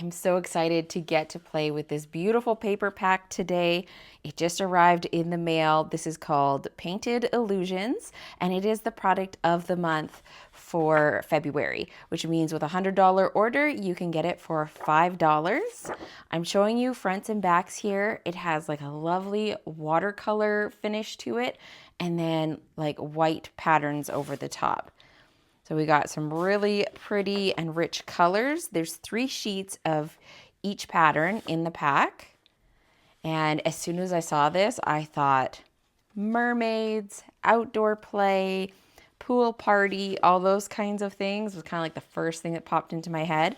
I'm so excited to get to play with this beautiful paper pack today. It just arrived in the mail. This is called Painted Illusions, and it is the product of the month for February, which means with a $100 order, you can get it for $5. I'm showing you fronts and backs here. It has like a lovely watercolor finish to it, and then like white patterns over the top. So we got some really pretty and rich colors. There's 3 sheets of each pattern in the pack. And as soon as I saw this, I thought mermaids, outdoor play, pool party, all those kinds of things was kind of like the first thing that popped into my head.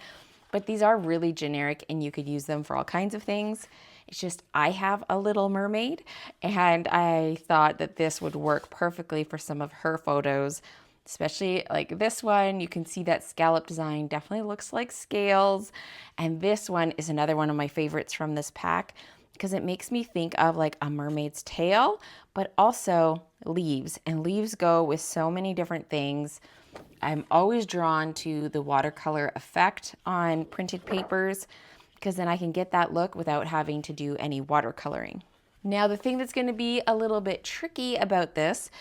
But these are really generic and you could use them for all kinds of things. It's just I have a little mermaid and I thought that this would work perfectly for some of her photos. Especially like this one, you can see that scallop design definitely looks like scales. And this one is another one of my favorites from this pack because it makes me think of like a mermaid's tail, but also leaves. And leaves go with so many different things. I'm always drawn to the watercolor effect on printed papers because then I can get that look without having to do any watercoloring. Now, the thing that's going to be a little bit tricky about this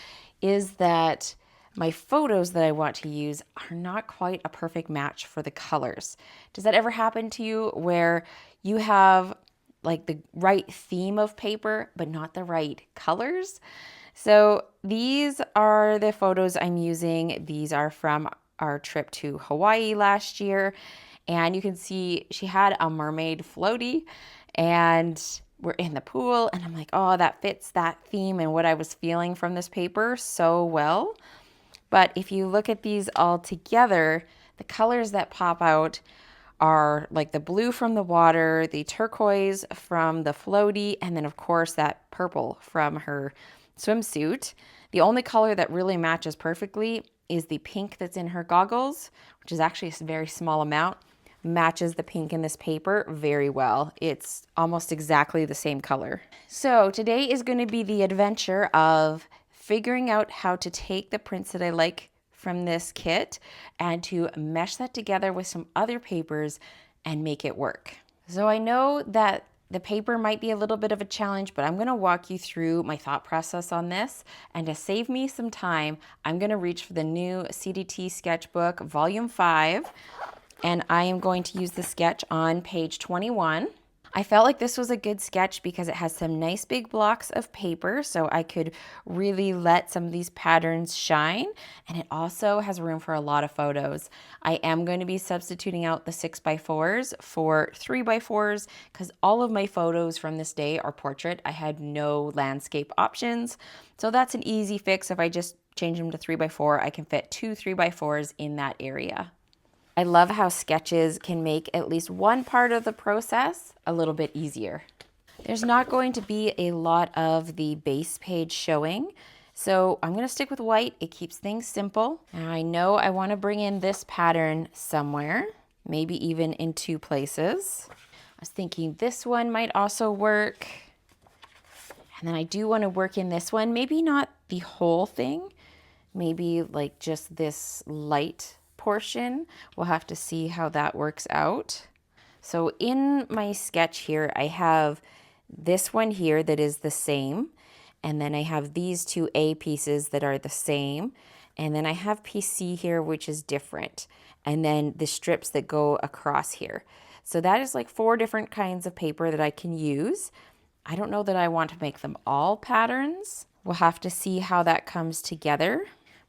is that my photos that I want to use are not quite a perfect match for the colors. Does that ever happen to you where you have like the right theme of paper, but not the right colors? So these are the photos I'm using. These are from our trip to Hawaii last year. And you can see she had a mermaid floaty and we're in the pool and I'm like, oh, that fits that theme and what I was feeling from this paper so well. But if you look at these all together, the colors that pop out are like the blue from the water, the turquoise from the floaty, and then of course that purple from her swimsuit. The only color that really matches perfectly is the pink that's in her goggles, which is actually a very small amount, matches the pink in this paper very well. It's almost exactly the same color. So today is going to be the adventure of figuring out how to take the prints that I like from this kit and to mesh that together with some other papers and make it work. So I know that the paper might be a little bit of a challenge, but I'm going to walk you through my thought process on this. And to save me some time, I'm going to reach for the new CDT Sketchbook Volume 5, and I am going to use the sketch on page 21. I felt like this was a good sketch because it has some nice big blocks of paper, so I could really let some of these patterns shine, and it also has room for a lot of photos. I am going to be substituting out the 6x4s for 3x4s because all of my photos from this day are portrait. I had no landscape options, so that's an easy fix. If I just change them to 3x4, I can fit 2 3x4s in that area. I love how sketches can make at least one part of the process a little bit easier. There's not going to be a lot of the base page showing, so I'm going to stick with white. It keeps things simple. And I know I want to bring in this pattern somewhere, maybe even in 2 places. I was thinking this one might also work. And then I do want to work in this one, maybe not the whole thing, maybe like just this light portion. We'll have to see how that works out. So in my sketch here, I have this one here that is the same, and then I have these 2 A pieces that are the same, and then I have piece C here, which is different, and then the strips that go across here. So that is like 4 different kinds of paper that I can use. I don't know that I want to make them all patterns. We'll have to see how that comes together.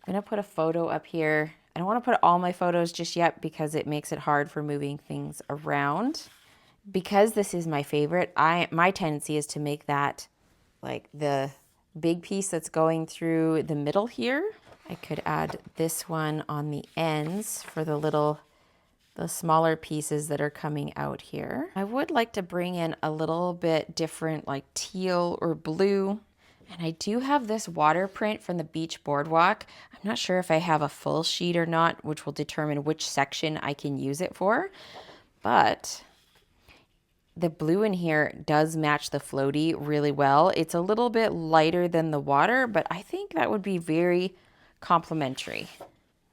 I'm going to put a photo up here. I don't want to put all my photos just yet because it makes it hard for moving things around. Because this is my favorite, my tendency is to make that like the big piece that's going through the middle here. I could add this one on the ends for the smaller pieces that are coming out here. I would like to bring in a little bit different like teal or blue. And I do have this water print from the beach boardwalk. I'm not sure if I have a full sheet or not, which will determine which section I can use it for. But the blue in here does match the floaty really well. It's a little bit lighter than the water, but I think that would be very complementary,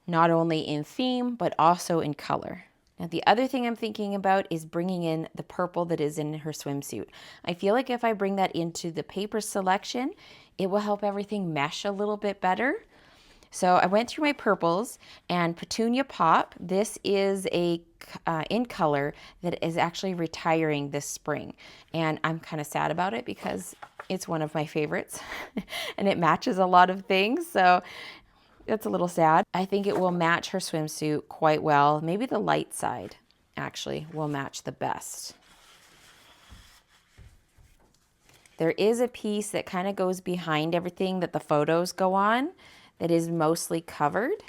not only in theme, but also in color. Now the other thing I'm thinking about is bringing in the purple that is in her swimsuit. I feel like if I bring that into the paper selection, it will help everything mesh a little bit better. So I went through my purples, and Petunia Pop, this is a in color that is actually retiring this spring. And I'm kind of sad about it because it's one of my favorites and it matches a lot of things. So it's a little sad. I think it will match her swimsuit quite well. Maybe the light side actually will match the best. There is a piece that kind of goes behind everything that the photos go on that is mostly covered.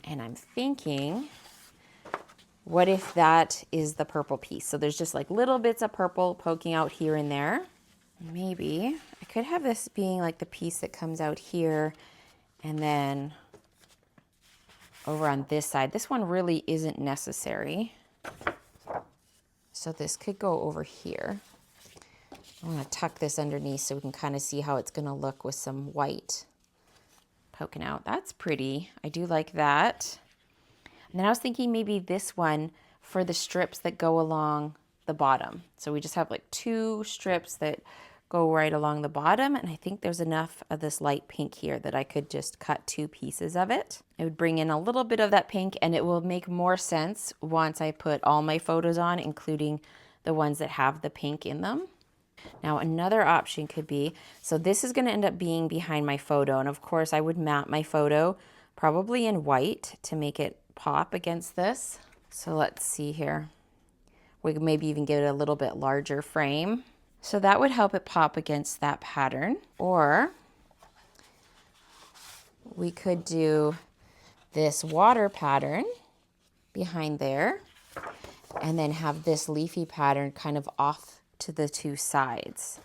And I'm thinking, what if that is the purple piece? So there's just like little bits of purple poking out here and there. Maybe I could have this being like the piece that comes out here and then over on this side. This one really isn't necessary. So this could go over here. I want to tuck this underneath so we can kind of see how it's going to look with some white poking out. That's pretty. I do like that. And then I was thinking maybe this one for the strips that go along the bottom. So we just have like 2 strips that go right along the bottom, and I think there's enough of this light pink here that I could just cut 2 pieces of it. It would bring in a little bit of that pink, and it will make more sense once I put all my photos on, including the ones that have the pink in them. Now another option could be, so this is going to end up being behind my photo, and of course I would map my photo probably in white to make it pop against this. So let's see here. We could maybe even give it a little bit larger frame. So that would help it pop against that pattern. Or we could do this water pattern behind there and then have this leafy pattern kind of off to the 2 sides.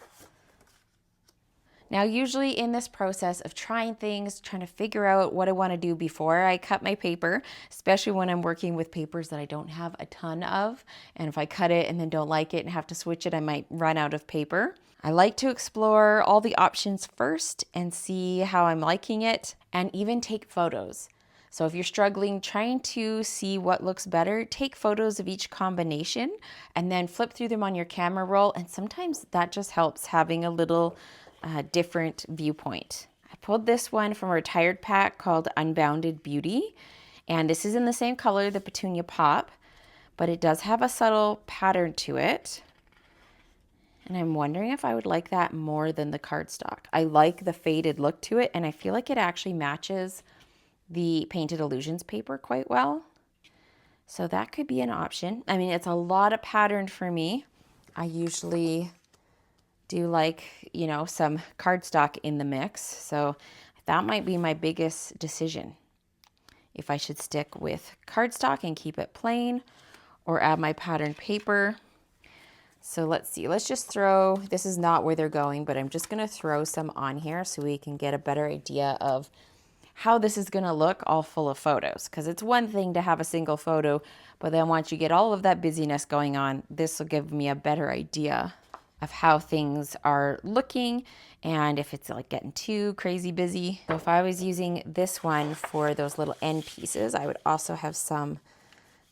Now, usually in this process of trying things, trying to figure out what I want to do before I cut my paper, especially when I'm working with papers that I don't have a ton of, and if I cut it and then don't like it and have to switch it, I might run out of paper. I like to explore all the options first and see how I'm liking it, and even take photos. So if you're struggling trying to see what looks better, take photos of each combination and then flip through them on your camera roll, and sometimes that just helps having a little different viewpoint. I pulled this one from a retired pack called Unbounded Beauty, and this is in the same color, the Petunia Pop, but it does have a subtle pattern to it. And I'm wondering if I would like that more than the cardstock. I like the faded look to it, and I feel like it actually matches the Painted Illusions paper quite well. So that could be an option. I mean, it's a lot of pattern for me. I usually do like, you know, some cardstock in the mix. So that might be my biggest decision. If I should stick with cardstock and keep it plain or add my pattern paper. So let's see, let's just throw, this is not where they're going, but I'm just gonna throw some on here so we can get a better idea of how this is gonna look all full of photos. Because it's one thing to have a single photo, but then once you get all of that busyness going on, this will give me a better idea of how things are looking and if it's like getting too crazy busy. So if I was using this one for those little end pieces, I would also have some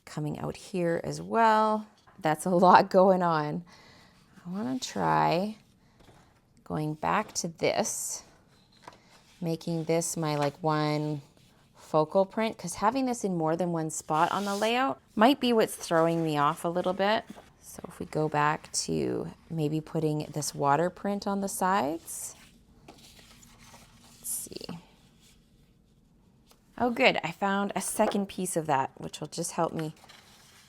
coming out here as well. That's a lot going on. I want to try going back to this, making this my like one focal print, because having this in more than one spot on the layout might be what's throwing me off a little bit. So if we go back to maybe putting this water print on the sides. Let's see. Oh good, I found a second piece of that, which will just help me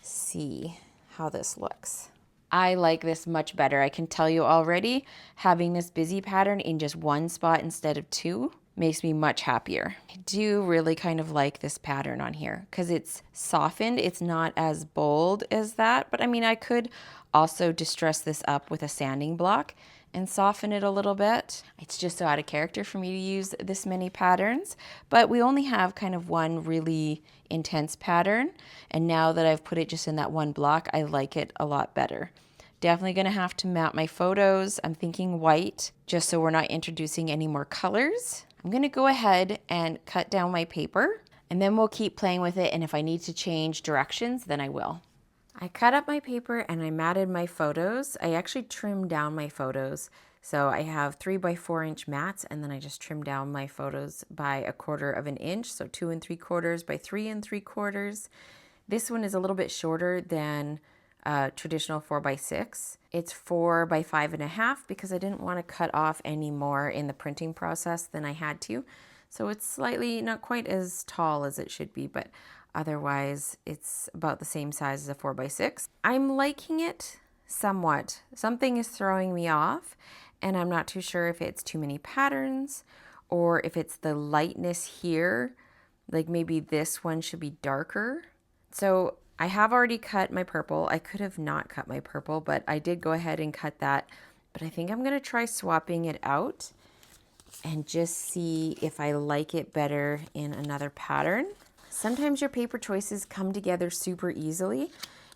see how this looks. I like this much better. I can tell you already, having this busy pattern in just one spot instead of 2 makes me much happier. I do really kind of like this pattern on here because it's softened. It's not as bold as that, but I mean, I could also distress this up with a sanding block and soften it a little bit. It's just so out of character for me to use this many patterns, but we only have kind of one really intense pattern. And now that I've put it just in that one block, I like it a lot better. Definitely gonna have to map my photos. I'm thinking white, just so we're not introducing any more colors. I'm gonna go ahead and cut down my paper. And then we'll keep playing with it, and if I need to change directions, then I will. I cut up my paper and I matted my photos. I actually trimmed down my photos. So I have 3x4" mats, and then I just trimmed down my photos by 1/4 inch. So 2 3/4 by 3 3/4. This one is a little bit shorter than traditional 4x6. It's 4x5.5 because I didn't want to cut off any more in the printing process than I had to. So it's slightly not quite as tall as it should be, but otherwise it's about the same size as a 4x6. I'm liking it somewhat. Something is throwing me off, and I'm not too sure if it's too many patterns or if it's the lightness here. Like maybe this one should be darker. So I have already cut my purple. I could have not cut my purple, but I did go ahead and cut that. But I think I'm going to try swapping it out and just see if I like it better in another pattern. Sometimes your paper choices come together super easily,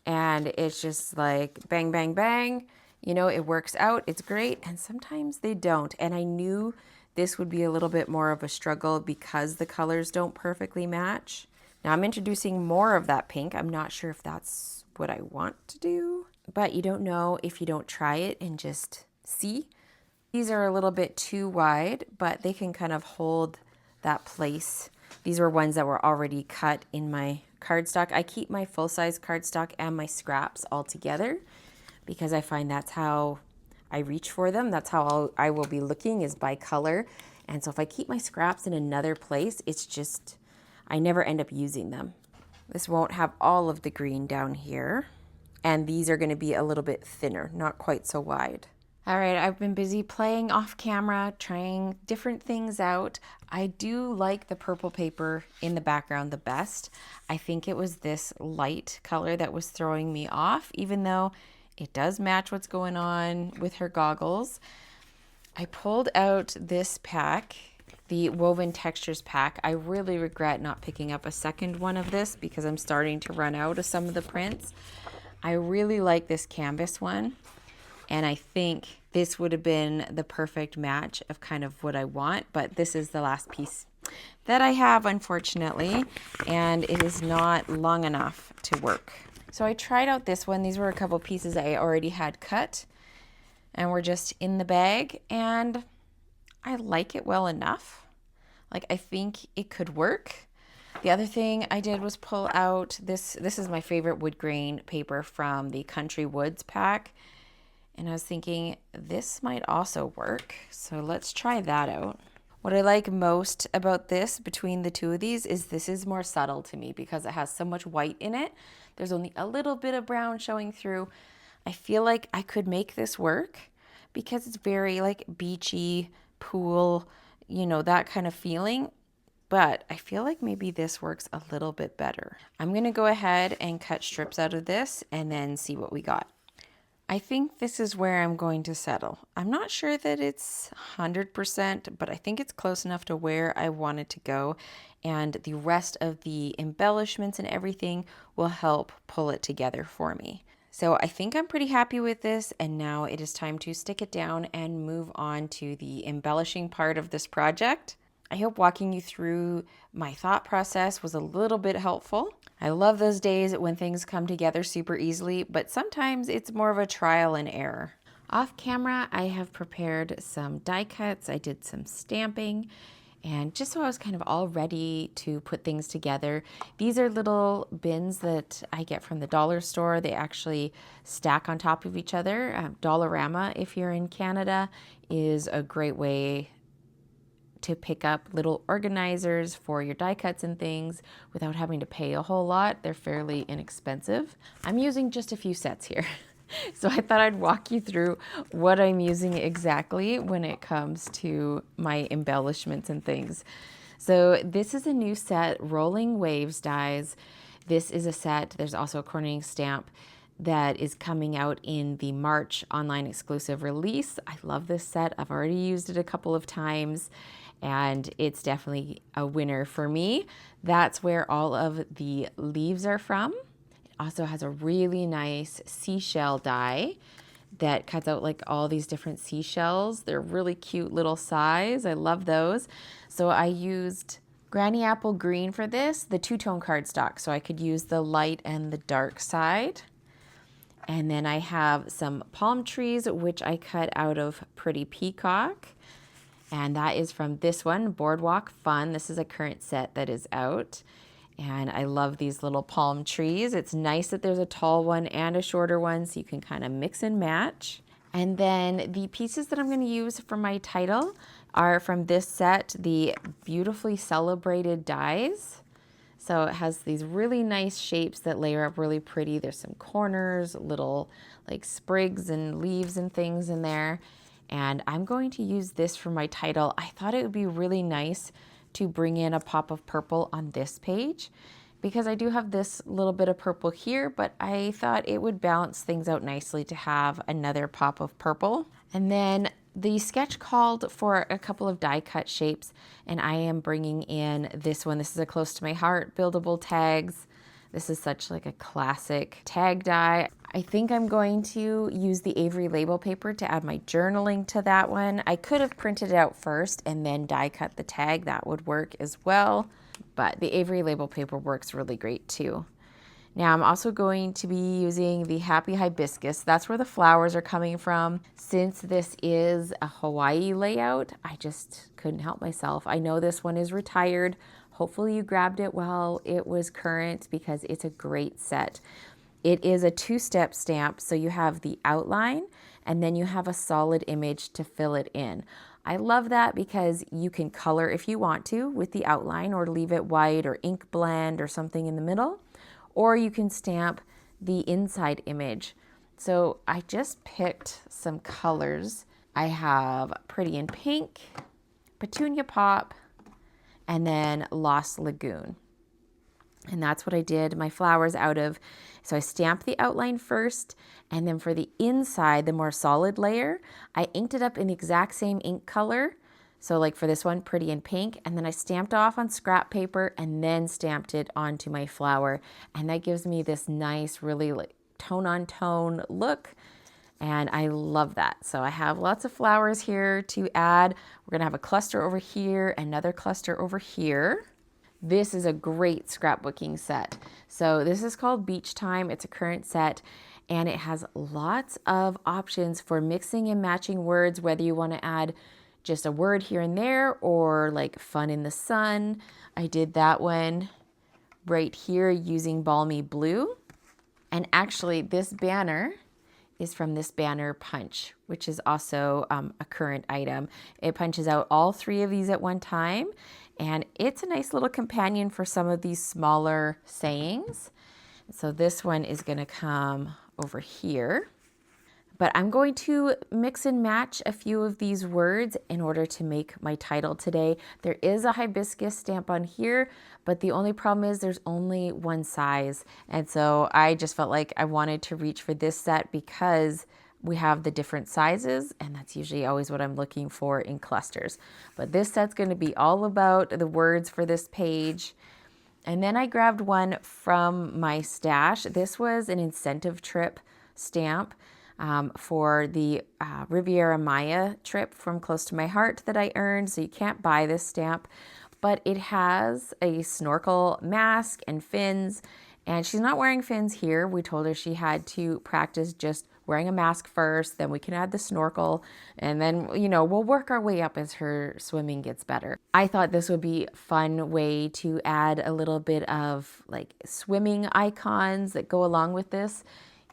and it's just like bang, bang, bang. You know, it works out, it's great, and sometimes they don't. And I knew this would be a little bit more of a struggle because the colors don't perfectly match. Now I'm introducing more of that pink. I'm not sure if that's what I want to do, but you don't know if you don't try it and just see. These are a little bit too wide, but they can kind of hold that place. These were ones that were already cut in my cardstock. I keep my full-size cardstock and my scraps all together because I find that's how I reach for them. That's how I will be looking, is by color. And so if I keep my scraps in another place, it's just, I never end up using them. This won't have all of the green down here. And these are going to be a little bit thinner, not quite so wide. All right, I've been busy playing off camera, trying different things out. I do like the purple paper in the background the best. I think it was this light color that was throwing me off, even though it does match what's going on with her goggles. I pulled out this pack, the Woven Textures pack. I really regret not picking up a second one of this because I'm starting to run out of some of the prints. I really like this canvas one. And I think this would have been the perfect match of kind of what I want, but this is the last piece that I have, unfortunately, and it is not long enough to work. So I tried out this one. These were a couple pieces I already had cut and were just in the bag, and I like it well enough. Like, I think it could work. The other thing I did was pull out this is my favorite wood grain paper from the Country Woods pack. And I was thinking this might also work. So let's try that out. What I like most about this between the two of these is this is more subtle to me because it has so much white in it. There's only a little bit of brown showing through. I feel like I could make this work because it's very like beachy, pool, you know, that kind of feeling. But I feel like maybe this works a little bit better. I'm going to go ahead and cut strips out of this and then see what we got. I think this is where I'm going to settle. I'm not sure that it's 100%, but I think it's close enough to where I want it to go. And the rest of the embellishments and everything will help pull it together for me. So I think I'm pretty happy with this. And now it is time to stick it down and move on to the embellishing part of this project. I hope walking you through my thought process was a little bit helpful. I love those days when things come together super easily, but sometimes it's more of a trial and error. Off camera, I have prepared some die cuts. I did some stamping, and just so I was kind of all ready to put things together. These are little bins that I get from the dollar store. They actually stack on top of each other. Dollarama, if you're in Canada, is a great way to pick up little organizers for your die cuts and things without having to pay a whole lot. They're fairly inexpensive. I'm using just a few sets here. So I thought I'd walk you through what I'm using exactly when it comes to my embellishments and things. So this is a new set, Rolling Waves dies. This is a set, there's also a cornering stamp that is coming out in the March online exclusive release. I love this set. I've already used it a couple of times, and it's definitely a winner for me. That's where all of the leaves are from. It also has a really nice seashell die that cuts out like all these different seashells. They're really cute little size. I love those. So I used Granny Apple Green for this, the two-tone cardstock, so I could use the light and the dark side. And then I have some palm trees, which I cut out of Pretty Peacock. And that is from this one, Boardwalk Fun. This is a current set that is out. And I love these little palm trees. It's nice that there's a tall one and a shorter one, so you can kind of mix and match. And then the pieces that I'm going to use for my title are from this set, the Beautifully Celebrated Dies. So it has these really nice shapes that layer up really pretty. There's some corners, little like sprigs and leaves and things in there. And I'm going to use this for my title. I thought it would be really nice to bring in a pop of purple on this page because I do have this little bit of purple here, but I thought it would balance things out nicely to have another pop of purple. And then the sketch called for a couple of die cut shapes, and I am bringing in this one. This is a close to my heart, buildable tags. This is such like a classic tag die. I think I'm going to use the Avery label paper to add my journaling to that one. I could have printed it out first and then die cut the tag. That would work as well, but the Avery label paper works really great too. Now I'm also going to be using the Happy Hibiscus. That's where the flowers are coming from. Since this is a Hawaii layout, I just couldn't help myself. I know this one is retired. Hopefully you grabbed it while it was current because it's a great set. It is a two-step stamp, so you have the outline and then you have a solid image to fill it in. I love that because you can color if you want to with the outline or leave it white or ink blend or something in the middle, or you can stamp the inside image. So I just picked some colors. I have Pretty in Pink, Petunia Pop, and then Lost Lagoon. And that's what I did my flowers out of. So I stamped the outline first, and then for the inside, the more solid layer, I inked it up in the exact same ink color. So like for this one, Pretty in Pink, and then I stamped off on scrap paper and then stamped it onto my flower. And that gives me this nice, really like tone on tone look. And I love that. So I have lots of flowers here to add. We're gonna have a cluster over here, another cluster over here. This is a great scrapbooking set. So this is called Beach Time. It's a current set and it has lots of options for mixing and matching words, whether you want to add just a word here and there or like fun in the sun. I did that one right here using Balmy Blue. And actually this banner is from this banner punch, which is also a current item. It punches out all three of these at one time, and it's a nice little companion for some of these smaller sayings. So this one is gonna come over here. But I'm going to mix and match a few of these words in order to make my title today. There is a hibiscus stamp on here, but the only problem is there's only one size. And so I just felt like I wanted to reach for this set because we have the different sizes, and that's usually always what I'm looking for in clusters. But this set's going to be all about the words for this page. And then I grabbed one from my stash. This was an incentive trip stamp for the Riviera Maya trip from Close to My Heart that I earned. So you can't buy this stamp, but it has a snorkel mask and fins, and she's not wearing fins here. We told her she had to practice just wearing a mask first, then we can add the snorkel, and then, you know, we'll work our way up as her swimming gets better. I thought this would be a fun way to add a little bit of like swimming icons that go along with this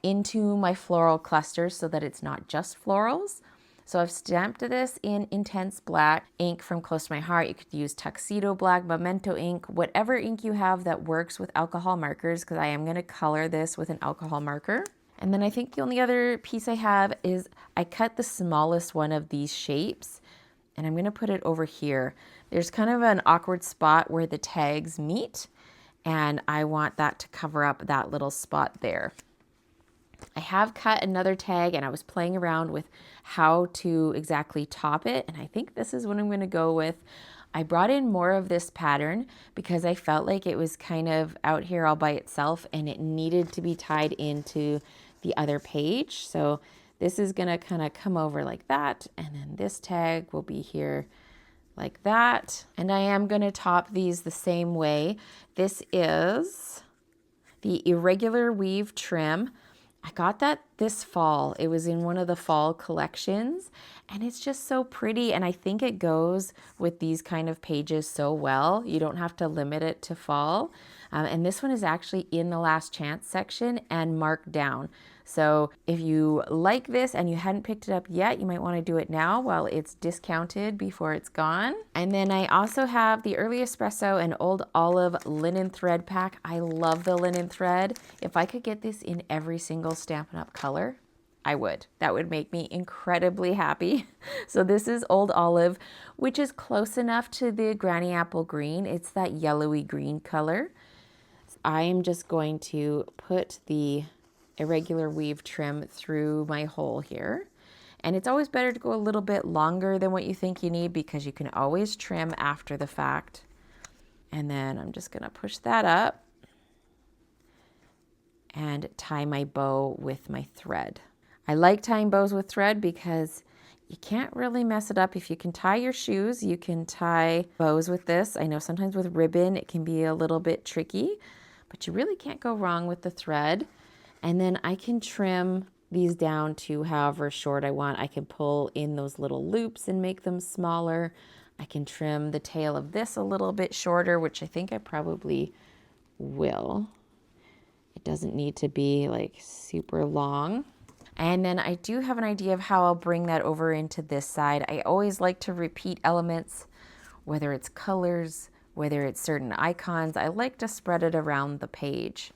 into my floral clusters so that it's not just florals. So I've stamped this in Intense Black ink from Close to My Heart. You could use Tuxedo Black, Memento ink, whatever ink you have that works with alcohol markers, because I am going to color this with an alcohol marker. And then I think the only other piece I have is I cut the smallest one of these shapes, and I'm going to put it over here. There's kind of an awkward spot where the tags meet, and I want that to cover up that little spot there. I have cut another tag, and I was playing around with how to exactly top it, and I think this is what I'm going to go with. I brought in more of this pattern because I felt like it was kind of out here all by itself and it needed to be tied into the other page. So this is going to kind of come over like that, and then this tag will be here like that. And I am going to top these the same way. This is the Irregular Weave Trim. I got that this fall. It was in one of the fall collections, and it's just so pretty, and I think it goes with these kind of pages so well. You don't have to limit it to fall. And this one is actually in the last chance section and marked down. So if you like this and you hadn't picked it up yet, you might want to do it now while it's discounted before it's gone. And then I also have the Early Espresso and Old Olive linen thread pack. I love the linen thread. If I could get this in every single Stampin' Up color, I would. That would make me incredibly happy. So this is Old Olive, which is close enough to the Granny Apple Green. It's that yellowy green color. I am just going to put the Irregular Weave trim through my hole here. And it's always better to go a little bit longer than what you think you need because you can always trim after the fact. And then I'm just going to push that up and tie my bow with my thread. I like tying bows with thread because you can't really mess it up. If you can tie your shoes, you can tie bows with this. I know sometimes with ribbon it can be a little bit tricky, but you really can't go wrong with the thread. And then I can trim these down to however short I want. I can pull in those little loops and make them smaller. I can trim the tail of this a little bit shorter, which I think I probably will. It doesn't need to be like super long. And then I do have an idea of how I'll bring that over into this side. I always like to repeat elements, whether it's colors, whether it's certain icons. I like to spread it around the page.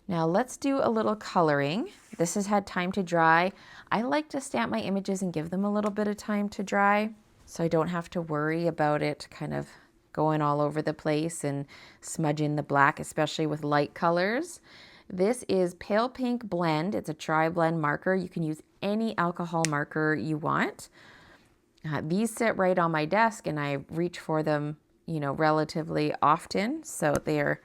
Now let's do a little coloring. This has had time to dry. I like to stamp my images and give them a little bit of time to dry so I don't have to worry about it kind of going all over the place and smudging the black, especially with light colors. This is Pale Pink Blend. It's a tri-blend marker. You can use any alcohol marker you want. These sit right on my desk and I reach for them, relatively often. So they're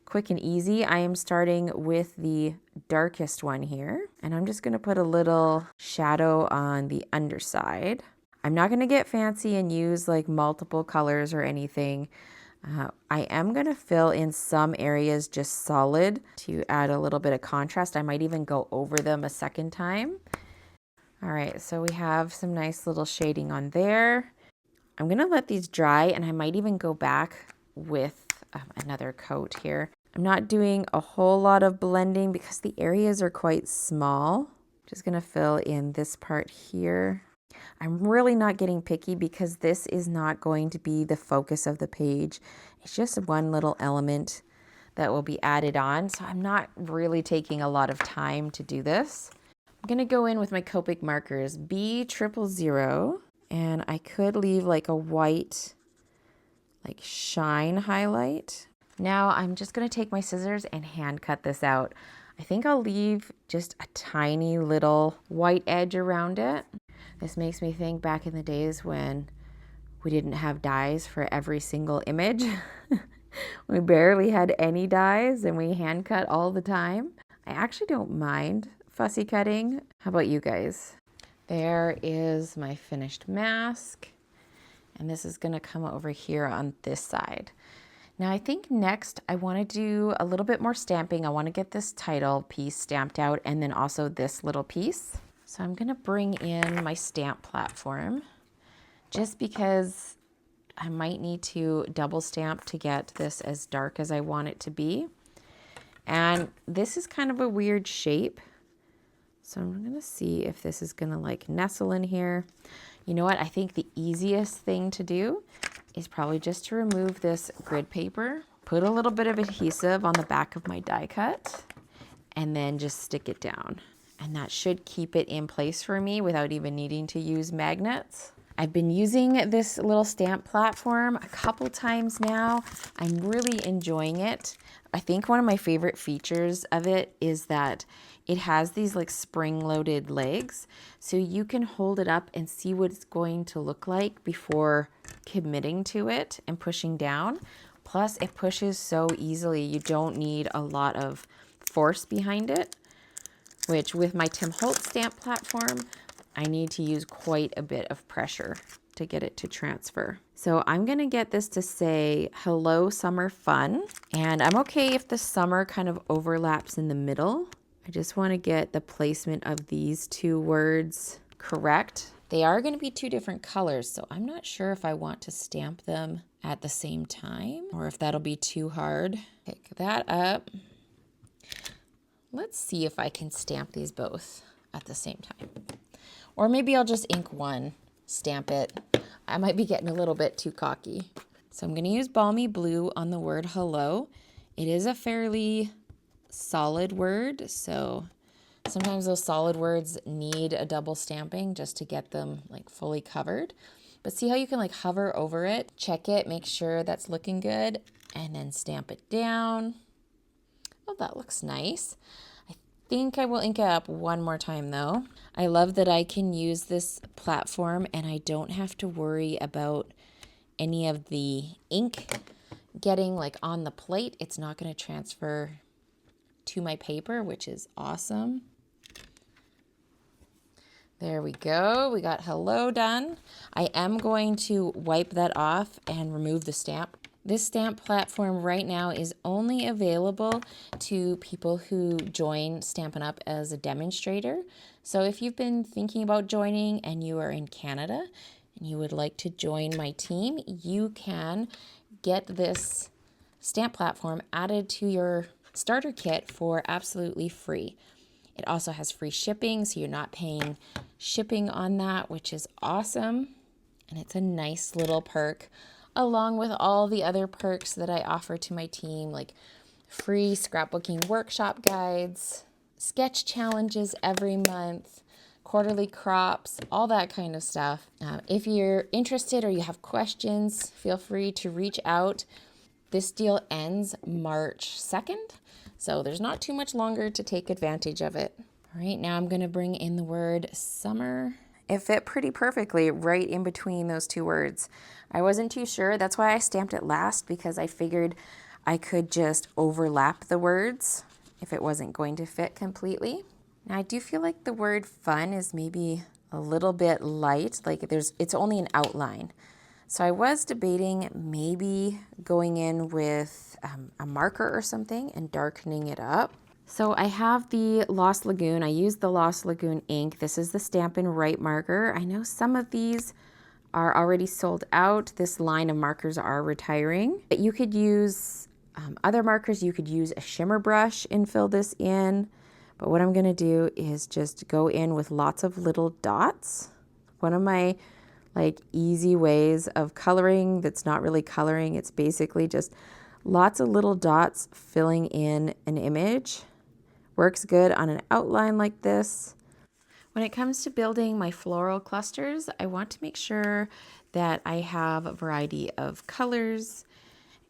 quick and easy. I am starting with the darkest one here, and I'm just going to put a little shadow on the underside. I'm not going to get fancy and use like multiple colors or anything. I am going to fill in some areas just solid to add a little bit of contrast. I might even go over them a second time. All right, so we have some nice little shading on there. I'm going to let these dry, and I might even go back with another coat here. I'm not doing a whole lot of blending because the areas are quite small. Just going to fill in this part here. I'm really not getting picky because this is not going to be the focus of the page. It's just one little element that will be added on. So I'm not really taking a lot of time to do this. I'm going to go in with my Copic markers, B000, and I could leave like a white, like shine highlight. Now I'm just going to take my scissors and hand cut this out. I think I'll leave just a tiny little white edge around it. This makes me think back in the days when we didn't have dies for every single image. We barely had any dies and we hand cut all the time. I actually don't mind fussy cutting. How about you guys? There is my finished mask. And this is going to come over here on this side. Now I think next I want to do a little bit more stamping. I want to get this title piece stamped out and then also this little piece. So I'm going to bring in my stamp platform just because I might need to double stamp to get this as dark as I want it to be. And this is kind of a weird shape. So I'm going to see if this is going to like nestle in here. You know what? I think the easiest thing to do is probably just to remove this grid paper, put a little bit of adhesive on the back of my die cut, and then just stick it down. And that should keep it in place for me without even needing to use magnets. I've been using this little stamp platform a couple times now. I'm really enjoying it. I think one of my favorite features of it is that it has these like spring-loaded legs, so you can hold it up and see what it's going to look like before committing to it and pushing down. Plus, it pushes so easily. You don't need a lot of force behind it, which with my Tim Holtz stamp platform, I need to use quite a bit of pressure. to get it to transfer. So I'm gonna get this to say, hello summer fun. And I'm okay if the summer kind of overlaps in the middle. I just wanna get the placement of these two words correct. They are gonna be two different colors, so I'm not sure if I want to stamp them at the same time or if that'll be too hard. Pick that up. Let's see if I can stamp these both at the same time. Or maybe I'll just ink one, stamp it. I might be getting a little bit too cocky. So I'm going to use Balmy Blue on the word hello. It is a fairly solid word, so sometimes those solid words need a double stamping just to get them like fully covered. But see how you can like hover over it, check it, make sure that's looking good, and then stamp it down. Oh, that looks nice. I think I will ink it up one more time though. I love that I can use this platform and I don't have to worry about any of the ink getting like on the plate. It's not going to transfer to my paper, which is awesome. There we go. We got hello done. I am going to wipe that off and remove the stamp. This stamp platform right now is only available to people who join Stampin' Up! As a demonstrator. So if you've been thinking about joining and you are in Canada and you would like to join my team, you can get this stamp platform added to your starter kit for absolutely free. It also has free shipping, so you're not paying shipping on that, which is awesome. And it's a nice little perk, along with all the other perks that I offer to my team, like free scrapbooking workshop guides, sketch challenges every month, quarterly crops, all that kind of stuff. If you're interested or you have questions, feel free to reach out. This deal ends March 2nd. So there's not too much longer to take advantage of it. All right, now I'm gonna bring in the word summer. It fit pretty perfectly right in between those two words. I wasn't too sure. That's why I stamped it last, because I figured I could just overlap the words if it wasn't going to fit completely. Now I do feel like the word fun is maybe a little bit light, like it's only an outline. So I was debating maybe going in with a marker or something and darkening it up. So I have the Lost Lagoon. I used the Lost Lagoon ink. This is the Stampin' Right marker. I know some of these are already sold out. This line of markers are retiring. But you could use other markers. You could use a shimmer brush and fill this in. But what I'm gonna do is just go in with lots of little dots. One of my like easy ways of coloring that's not really coloring. It's basically just lots of little dots filling in an image. Works good on an outline like this. When it comes to building my floral clusters, I want to make sure that I have a variety of colors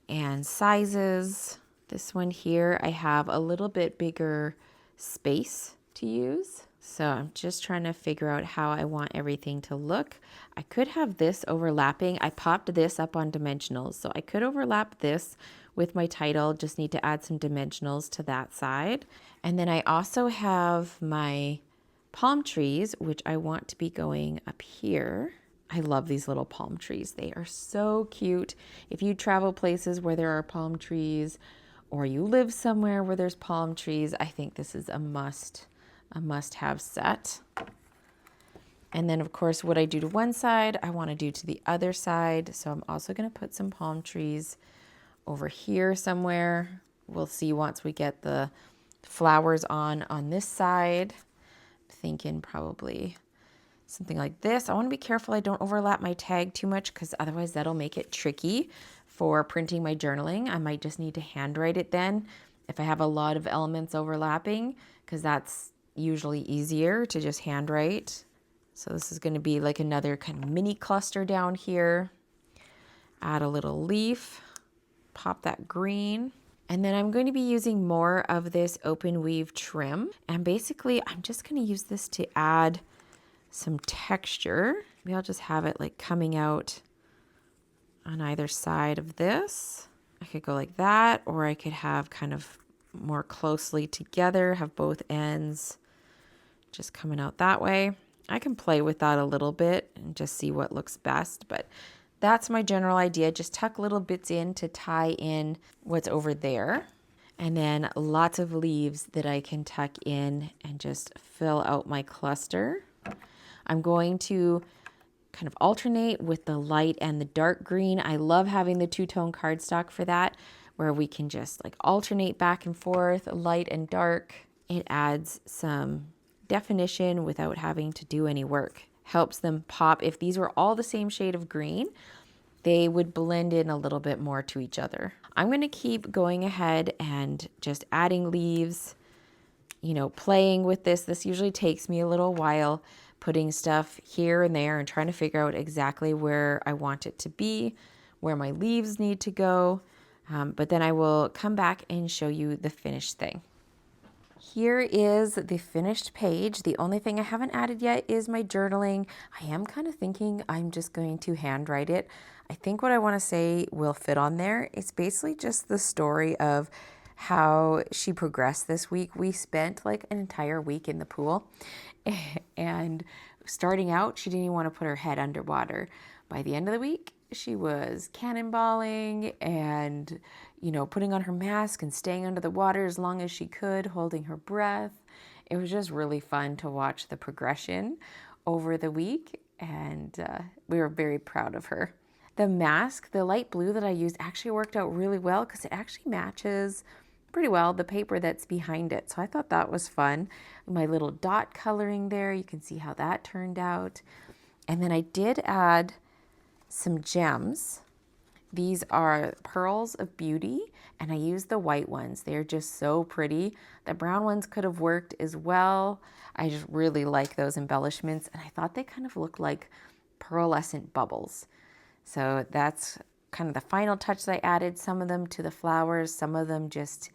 and sizes. This one here, I have a little bit bigger space to use. So I'm just trying to figure out how I want everything to look. I could have this overlapping. I popped this up on dimensionals, so I could overlap this with my title. Just need to add some dimensionals to that side. And then I also have my palm trees, which I want to be going up here. I love these little palm trees. They are so cute. If you travel places where there are palm trees, or you live somewhere where there's palm trees, I think this is a must-have set. And then of course what I do to one side, I want to do to the other side. So I'm also going to put some palm trees over here somewhere. We'll see once we get the flowers on this side. I'm thinking probably something like this. I want to be careful I don't overlap my tag too much, because otherwise that'll make it tricky for printing my journaling. I might just need to handwrite it then if I have a lot of elements overlapping, because that's usually easier to just handwrite. So this is going to be like another kind of mini cluster down here. Add a little leaf, pop that green. And then I'm going to be using more of this open weave trim. And basically I'm just going to use this to add some texture. Maybe I'll just have it like coming out on either side of this. I could go like that, or I could have kind of more closely together, have both ends just coming out that way. I can play with that a little bit and just see what looks best, but that's my general idea. Just tuck little bits in to tie in what's over there. And then lots of leaves that I can tuck in and just fill out my cluster. I'm going to kind of alternate with the light and the dark green. I love having the two-tone cardstock for that, where we can just like alternate back and forth, light and dark. It adds some definition without having to do any work. Helps them pop. If these were all the same shade of green, they would blend in a little bit more to each other. I'm going to keep going ahead and just adding leaves, you know, playing with this. This usually takes me a little while, putting stuff here and there and trying to figure out exactly where I want it to be, where my leaves need to go. But then I will come back and show you the finished thing. Here is the finished page. The only thing I haven't added yet is my journaling. I am kind of thinking I'm just going to handwrite it. I think what I want to say will fit on there. It's basically just the story of how she progressed this week. We spent like an entire week in the pool, and starting out, she didn't even want to put her head underwater. By the end of the week, she was cannonballing and, you know, putting on her mask and staying under the water as long as she could, holding her breath. It was just really fun to watch the progression over the week, and we were very proud of her. The mask, the light blue that I used, actually worked out really well because it actually matches pretty well the paper that's behind it. So I thought that was fun. My little dot coloring there, you can see how that turned out. And then I did add some gems. These are Pearls of Beauty, and I used the white ones. They're just so pretty. The brown ones could have worked as well. I just really like those embellishments, and I thought they kind of looked like pearlescent bubbles. So that's kind of the final touch that I added. Some of them to the flowers, some of them just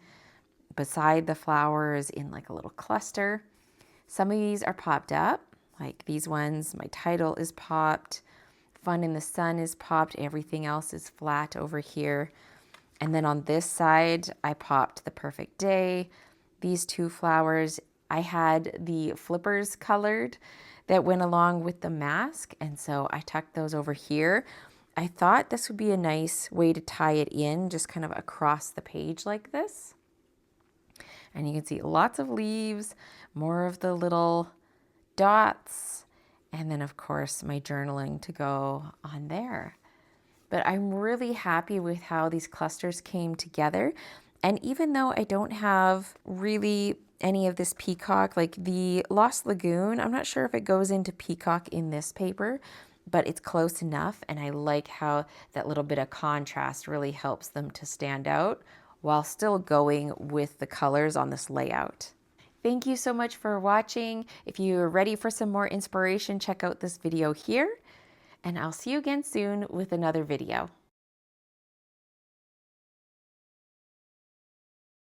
beside the flowers in like a little cluster. Some of these are popped up, like these ones. My title is popped. Fun in the Sun is popped. Everything else is flat over here. And then on this side, I popped the Perfect Day. These two flowers, I had the flippers colored that went along with the mask, and so I tucked those over here. I thought this would be a nice way to tie it in, just kind of across the page like this. And you can see lots of leaves, more of the little dots, and then of course my journaling to go on there. But I'm really happy with how these clusters came together. And even though I don't have really any of this peacock, like the Lost Lagoon, I'm not sure if it goes into peacock in this paper, but it's close enough. And I like how that little bit of contrast really helps them to stand out while still going with the colors on this layout. Thank you so much for watching. If you're ready for some more inspiration, check out this video here, and I'll see you again soon with another video.